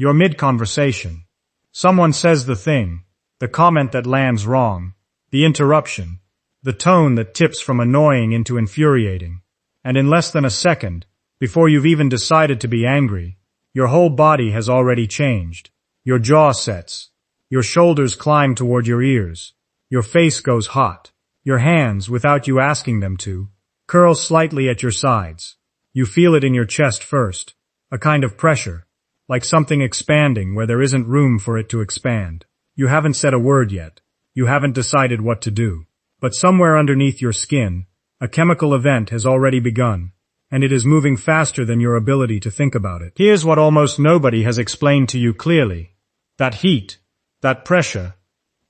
You're mid-conversation. Someone says the thing, the comment that lands wrong, the interruption, the tone that tips from annoying into infuriating. And in less than a second, before you've even decided to be angry, your whole body has already changed. Your jaw sets. Your shoulders climb toward your ears. Your face goes hot. Your hands, without you asking them to, curl slightly at your sides. You feel it in your chest first, a kind of pressure, like something expanding where there isn't room for it to expand. You haven't said a word yet. You haven't decided what to do. But somewhere underneath your skin, a chemical event has already begun, and it is moving faster than your ability to think about it. Here's what almost nobody has explained to you clearly. That heat, that pressure,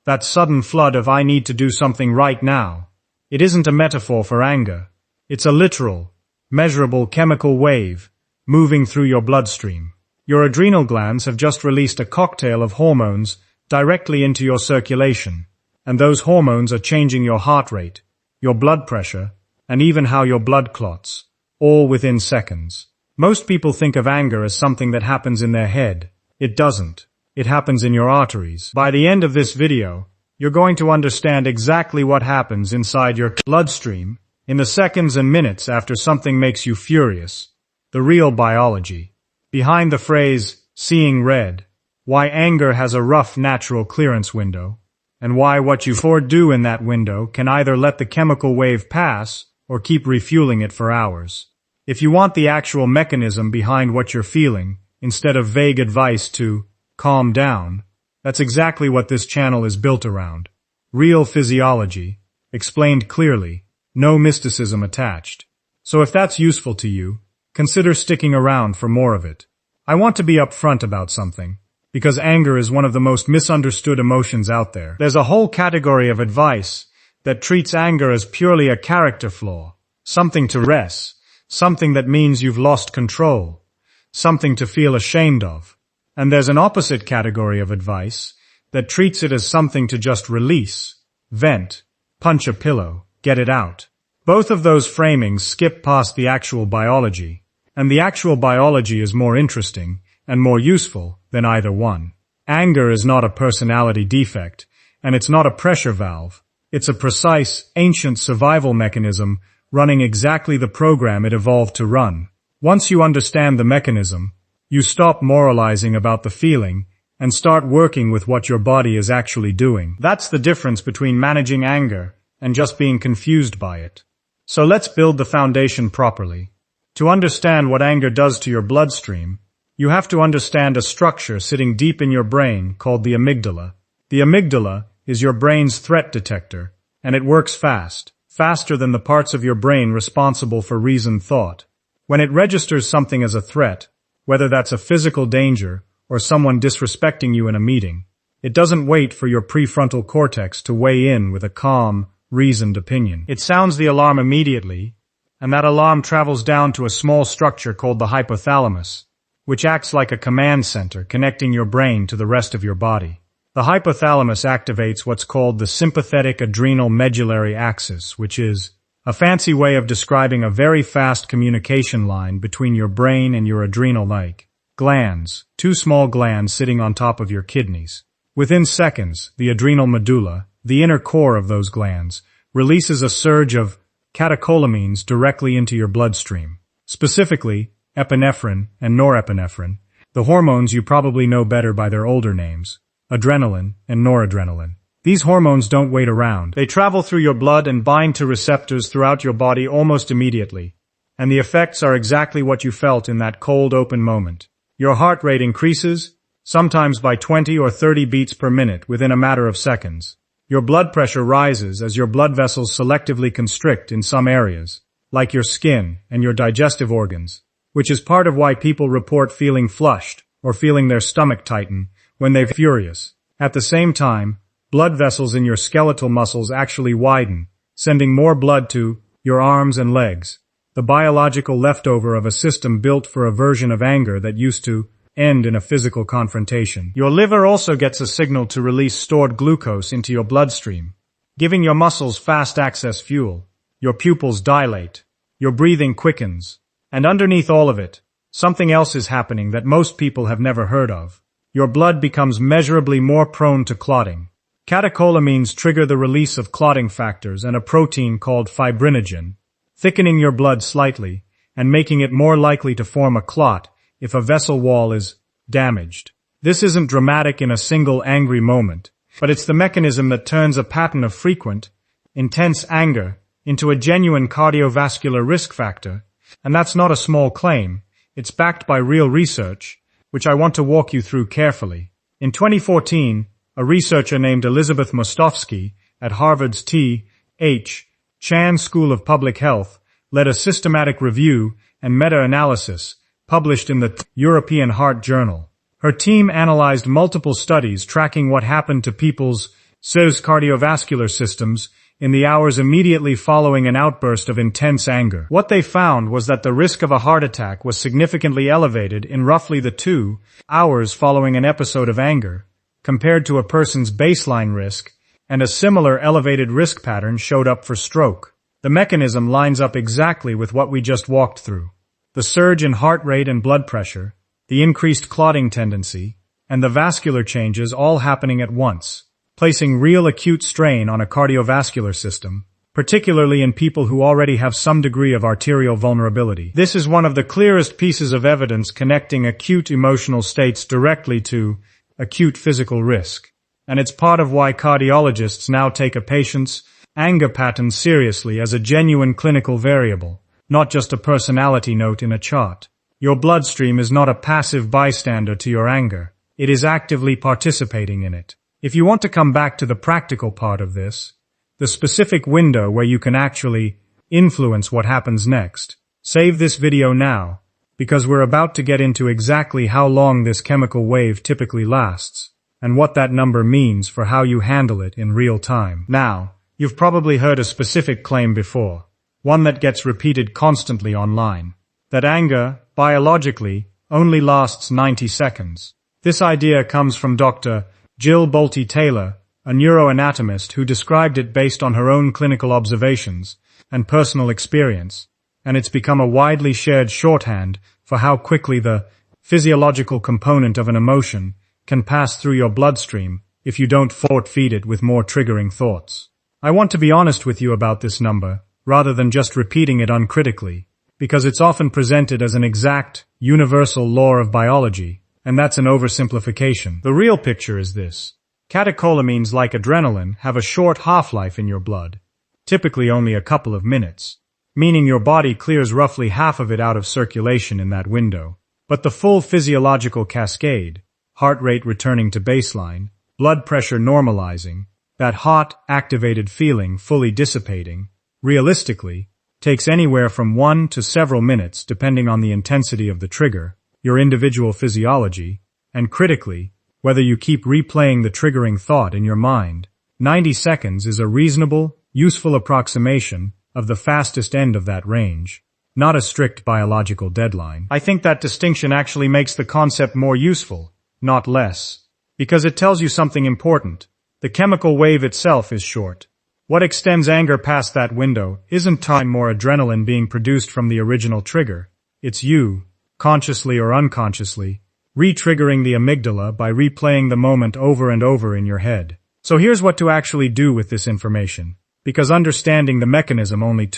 that sudden flood of I need to do something right now. It isn't a metaphor for anger. It's a literal, measurable chemical wave moving through your bloodstream. Your adrenal glands have just released a cocktail of hormones directly into your circulation, and those hormones are changing your heart rate, your blood pressure, and even how your blood clots, all within seconds. Most people think of anger as something that happens in their head. It doesn't. It happens in your arteries. By the end of this video, you're going to understand exactly what happens inside your bloodstream in the seconds and minutes after something makes you furious. The real biology. Behind the phrase, seeing red, why anger has a rough natural clearance window, and why what you do in that window can either let the chemical wave pass or keep refueling it for hours. If you want the actual mechanism behind what you're feeling, instead of vague advice to calm down, that's exactly what this channel is built around. Real physiology, explained clearly, no mysticism attached. So if that's useful to you, consider sticking around for more of it. I want to be upfront about something, because anger is one of the most misunderstood emotions out there. There's a whole category of advice that treats anger as purely a character flaw, something to rest, something that means you've lost control, something to feel ashamed of. And there's an opposite category of advice that treats it as something to just release, vent, punch a pillow, get it out. Both of those framings skip past the actual biology, and the actual biology is more interesting and more useful than either one. Anger is not a personality defect, and it's not a pressure valve. It's a precise, ancient survival mechanism running exactly the program it evolved to run. Once you understand the mechanism, you stop moralizing about the feeling and start working with what your body is actually doing. That's the difference between managing anger and just being confused by it. So let's build the foundation properly. To understand what anger does to your bloodstream, you have to understand a structure sitting deep in your brain called the amygdala. The amygdala is your brain's threat detector, and it works fast, faster than the parts of your brain responsible for reasoned thought. When it registers something as a threat, whether that's a physical danger or someone disrespecting you in a meeting, it doesn't wait for your prefrontal cortex to weigh in with a calm, reasoned opinion. It sounds the alarm immediately, and that alarm travels down to a small structure called the hypothalamus, which acts like a command center connecting your brain to the rest of your body. The hypothalamus activates what's called the sympathetic adrenal medullary axis, which is a fancy way of describing a very fast communication line between your brain and your adrenal-like glands, two small glands sitting on top of your kidneys. Within seconds, the adrenal medulla, the inner core of those glands, releases a surge of catecholamines directly into your bloodstream. Specifically, epinephrine and norepinephrine, the hormones you probably know better by their older names, adrenaline and noradrenaline. These hormones don't wait around. They travel through your blood and bind to receptors throughout your body almost immediately, and the effects are exactly what you felt in that cold, open moment. Your heart rate increases, sometimes by 20 or 30 beats per minute within a matter of seconds. Your blood pressure rises as your blood vessels selectively constrict in some areas, like your skin and your digestive organs, which is part of why people report feeling flushed or feeling their stomach tighten when they're furious. At the same time, blood vessels in your skeletal muscles actually widen, sending more blood to your arms and legs, the biological leftover of a system built for a version of anger that used to end in a physical confrontation. Your liver also gets a signal to release stored glucose into your bloodstream, giving your muscles fast access fuel. Your pupils dilate, your breathing quickens, and underneath all of it, something else is happening that most people have never heard of. Your blood becomes measurably more prone to clotting. Catecholamines trigger the release of clotting factors and a protein called fibrinogen, thickening your blood slightly and making it more likely to form a clot if a vessel wall is damaged. This isn't dramatic in a single angry moment, but it's the mechanism that turns a pattern of frequent, intense anger into a genuine cardiovascular risk factor, and that's not a small claim. It's backed by real research, which I want to walk you through carefully. In 2014, a researcher named Elizabeth Mostovsky at Harvard's T.H. Chan School of Public Health led a systematic review and meta-analysis published in the European Heart Journal. Her team analyzed multiple studies tracking what happened to people's cardiovascular systems in the hours immediately following an outburst of intense anger. What they found was that the risk of a heart attack was significantly elevated in roughly the 2 hours following an episode of anger, compared to a person's baseline risk, and a similar elevated risk pattern showed up for stroke. The mechanism lines up exactly with what we just walked through. The surge in heart rate and blood pressure, the increased clotting tendency, and the vascular changes all happening at once, placing real acute strain on a cardiovascular system, particularly in people who already have some degree of arterial vulnerability. This is one of the clearest pieces of evidence connecting acute emotional states directly to acute physical risk, and it's part of why cardiologists now take a patient's anger pattern seriously as a genuine clinical variable, not just a personality note in a chart. Your bloodstream is not a passive bystander to your anger. It is actively participating in it. If you want to come back to the practical part of this, the specific window where you can actually influence what happens next, save this video now, because we're about to get into exactly how long this chemical wave typically lasts, and what that number means for how you handle it in real time. Now, you've probably heard a specific claim before, one that gets repeated constantly online, that anger, biologically, only lasts 90 seconds. This idea comes from Dr. Jill Bolte Taylor, a neuroanatomist who described it based on her own clinical observations and personal experience, and it's become a widely shared shorthand for how quickly the physiological component of an emotion can pass through your bloodstream if you don't force-feed it with more triggering thoughts. I want to be honest with you about this number, rather than just repeating it uncritically, because it's often presented as an exact, universal law of biology, and that's an oversimplification. The real picture is this. Catecholamines like adrenaline have a short half-life in your blood, typically only a couple of minutes, meaning your body clears roughly half of it out of circulation in that window. But the full physiological cascade, heart rate returning to baseline, blood pressure normalizing, that hot, activated feeling fully dissipating, realistically, takes anywhere from 1 to several minutes depending on the intensity of the trigger, your individual physiology, and critically, whether you keep replaying the triggering thought in your mind. 90 seconds is a reasonable, useful approximation of the fastest end of that range, not a strict biological deadline. I think that distinction actually makes the concept more useful, not less, because it tells you something important. The chemical wave itself is short. What extends anger past that window isn't time more adrenaline being produced from the original trigger. It's you, consciously or unconsciously, re-triggering the amygdala by replaying the moment over and over in your head. So here's what to actually do with this information, because understanding the mechanism only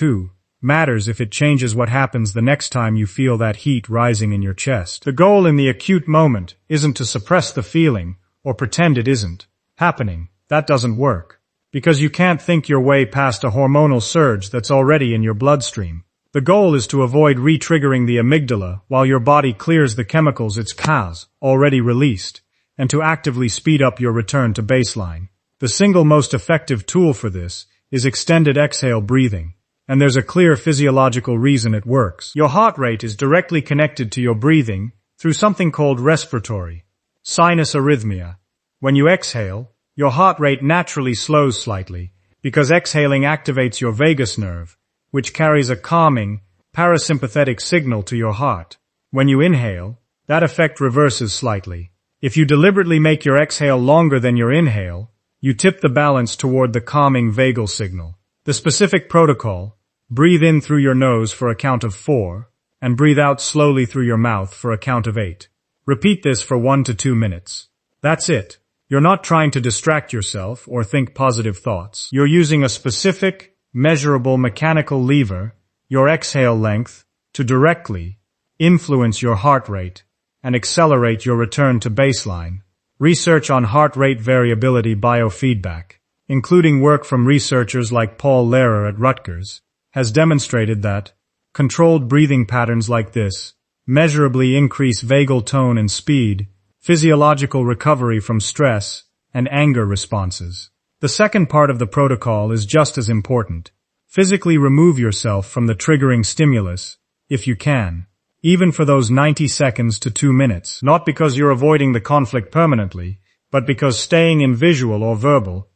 matters if it changes what happens the next time you feel that heat rising in your chest. The goal in the acute moment isn't to suppress the feeling or pretend it isn't happening. That doesn't work, because you can't think your way past a hormonal surge that's already in your bloodstream. The goal is to avoid re-triggering the amygdala while your body clears the chemicals it's already released, and to actively speed up your return to baseline. The single most effective tool for this is extended exhale breathing, and there's a clear physiological reason it works. Your heart rate is directly connected to your breathing through something called respiratory sinus arrhythmia. When you exhale, your heart rate naturally slows slightly, because exhaling activates your vagus nerve, which carries a calming, parasympathetic signal to your heart. When you inhale, that effect reverses slightly. If you deliberately make your exhale longer than your inhale, you tip the balance toward the calming vagal signal. The specific protocol: breathe in through your nose for a count of 4, and breathe out slowly through your mouth for a count of 8. Repeat this for 1 to 2 minutes. That's it. You're not trying to distract yourself or think positive thoughts. You're using a specific, measurable mechanical lever, your exhale length, to directly influence your heart rate and accelerate your return to baseline. Research on heart rate variability biofeedback, including work from researchers like Paul Lehrer at Rutgers, has demonstrated that controlled breathing patterns like this measurably increase vagal tone and speed, physiological recovery from stress, and anger responses. The second part of the protocol is just as important. Physically remove yourself from the triggering stimulus, if you can, even for those 90 seconds to 2 minutes, not because you're avoiding the conflict permanently, but because staying in visual or verbal,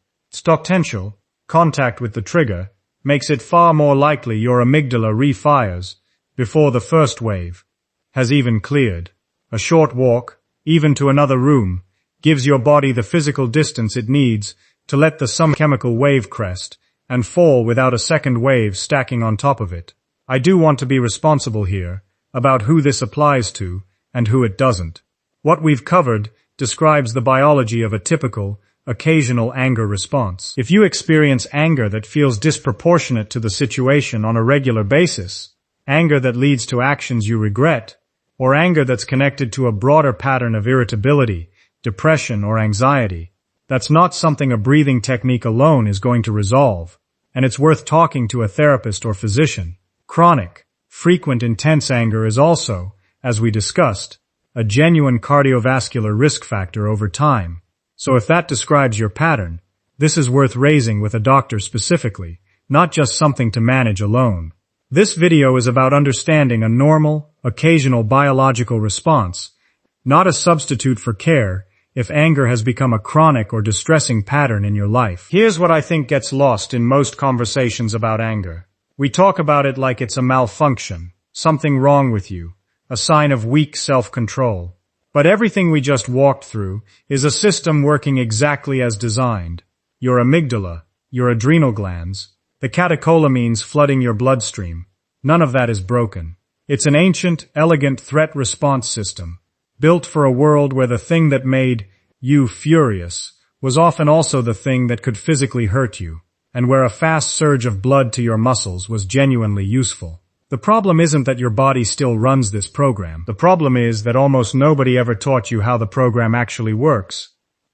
potential contact with the trigger makes it far more likely your amygdala refires before the first wave has even cleared. A short walk, even to another room, gives your body the physical distance it needs to let the some chemical wave crest and fall without a second wave stacking on top of it. I do want to be responsible here about who this applies to and who it doesn't. What we've covered describes the biology of a typical, occasional anger response. If you experience anger that feels disproportionate to the situation on a regular basis, anger that leads to actions you regret, or anger that's connected to a broader pattern of irritability, depression, or anxiety, that's not something a breathing technique alone is going to resolve, and it's worth talking to a therapist or physician. Chronic, frequent, intense anger is also, as we discussed, a genuine cardiovascular risk factor over time. So if that describes your pattern, this is worth raising with a doctor specifically, not just something to manage alone. This video is about understanding a normal, occasional biological response, not a substitute for care if anger has become a chronic or distressing pattern in your life. Here's what I think gets lost in most conversations about anger. We talk about it like it's a malfunction, something wrong with you, a sign of weak self-control. But everything we just walked through is a system working exactly as designed. Your amygdala, your adrenal glands, the catecholamines flooding your bloodstream. None of that is broken. It's an ancient, elegant threat response system, built for a world where the thing that made you furious was often also the thing that could physically hurt you, and where a fast surge of blood to your muscles was genuinely useful. The problem isn't that your body still runs this program. The problem is that almost nobody ever taught you how the program actually works.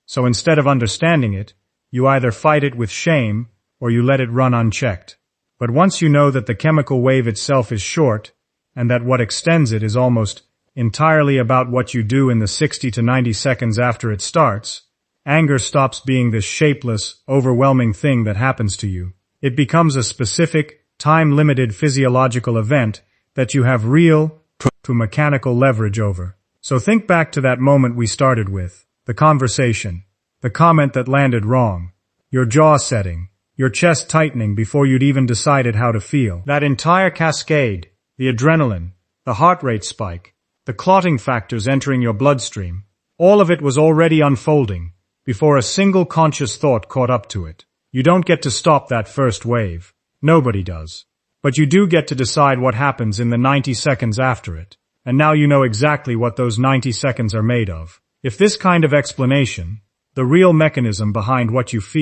So instead of understanding it, you either fight it with shame or you let it run unchecked. But once you know that the chemical wave itself is short, and that what extends it is almost entirely about what you do in the 60 to 90 seconds after it starts, anger stops being this shapeless, overwhelming thing that happens to you. It becomes a specific, time-limited physiological event that you have real, mechanical leverage over. So think back to that moment we started with, the conversation, the comment that landed wrong, your jaw setting, your chest tightening before you'd even decided how to feel. That entire cascade, the adrenaline, the heart rate spike, the clotting factors entering your bloodstream, all of it was already unfolding before a single conscious thought caught up to it. You don't get to stop that first wave. Nobody does. But you do get to decide what happens in the 90 seconds after it. And now you know exactly what those 90 seconds are made of. If this kind of explanation, the real mechanism behind what you feel,